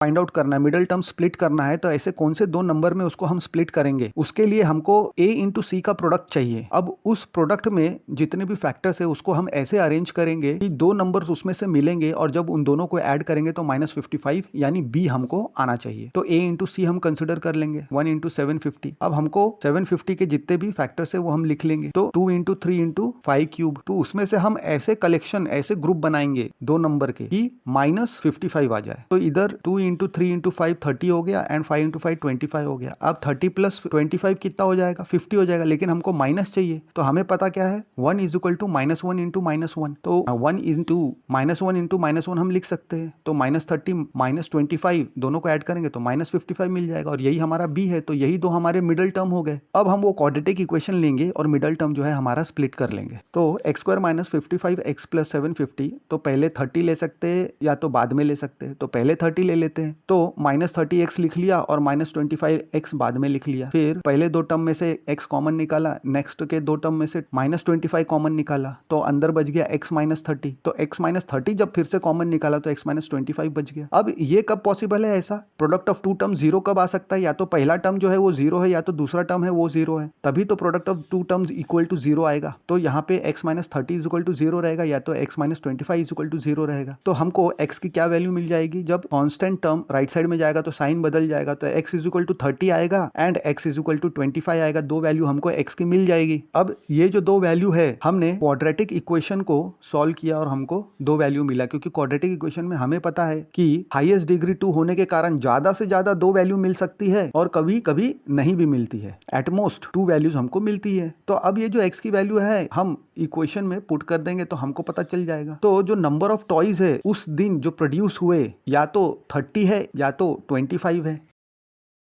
Find out करना है, middle term split करना है, तो ऐसे कौन से दो नंबर में उसको हम स्प्लिट करेंगे, उसके लिए हमको a इंटू सी का प्रोडक्ट चाहिए। अब उस प्रोडक्ट में जितने भी फैक्टर्स है उसको हम ऐसे अरेंज करेंगे कि दो नंबर्स उसमें से मिलेंगे और जब उन दोनों को ऐड करेंगे तो -55 यानी b हमको आना चाहिए। तो a इंटू सी हम कंसिडर कर लेंगे 1 इंटू 750। अब हमको 750 के जितने भी फैक्टर्स है वो हम लिख लेंगे, तो 2 इंटू 3 इंटू 5 क्यूब। तो उसमें से हम ऐसे कलेक्शन, ऐसे ग्रुप बनाएंगे दो नंबर के कि -55 आ जाए। तो इधर 2 इंटू 3 इंटू 5 30 हो गया एंड 5 इंटू 5 25 हो गया। अब 30 प्लस 25 कितना हो जाएगा, 50 हो जाएगा, लेकिन हमको माइनस चाहिए। तो हमें पता क्या है, 1 इज इक्वल टू -1 इंटू -1। तो 1 इंटू -1 इंटू -1 हम लिख सकते हैं। तो -30 -25 दोनों को ऐड करेंगे तो -55 मिल जाएगा और यही हमारा b है। तो यही दो हमारे मिडिल टर्म हो गए। अब हम वो क्वाड्रेटिक इक्वेशन लेंगे और मिडिल टर्म जो है हमारा स्प्लिट कर लेंगे। तो x² - 55 x + 750, तो पहले 30 ले सकते हैं या तो बाद में ले सकते हैं। तो पहले 30 ले लेते हैं, तो -30x लिख लिया और -25x बाद में लिख लिया। फिर पहले दो टर्म में से x कॉमन निकाला, नेक्स्ट के दो टर्म में से -25 कॉमन निकाला, तो अंदर बच गया x - 30। तो x - 30 जब फिर से कॉमन निकाला तो x - 25 बच गया। अब ये कब पॉसिबल है ऐसा, प्रोडक्ट ऑफ टू टर्म 0 कब आ सकता है, या तो पहला टर्म जो है वो 0 है या तो दूसरा टर्म है वो 0 है, तभी तो product of two terms equal to 0 आएगा। तो यहाँ पे x - 30 इज इक्वल टू 0 रहेगा या तो x - 25 इज इक्वल टू 0 रहेगा। तो हमको x की क्या वैल्यू मिल जाएगी, जब कांस्टेंट टर्म राइट साइड में जाएगा तो साइन बदल जाएगा, तो x इज इक्वल टू 30 आएगा and x is equal to 25 आएगा। दो वैल्यू हमको x की मिल जाएगी। अब ये जो दो वैल्यू है, हमने क्वाड्रेटिक इक्वेशन को सॉल्व किया और हमको दो वैल्यू मिला, क्योंकि क्वाड्रेटिक इक्वेशन में हमें पता है कि हाईएस्ट डिग्री 2 होने के कारण ज्यादा से ज्यादा दो वैल्यू मिल सकती है और कभी कभी नहीं भी मिलती है, एटमोस्ट 2 वैल्यूज हमको मिलती है। तो अब ये जो x की वैल्यू है हम इक्वेशन में पुट कर देंगे तो हमको पता चल जाएगा। तो जो नंबर ऑफ टॉयज है उस दिन जो प्रोड्यूस हुए या तो 30 है या तो 25 है।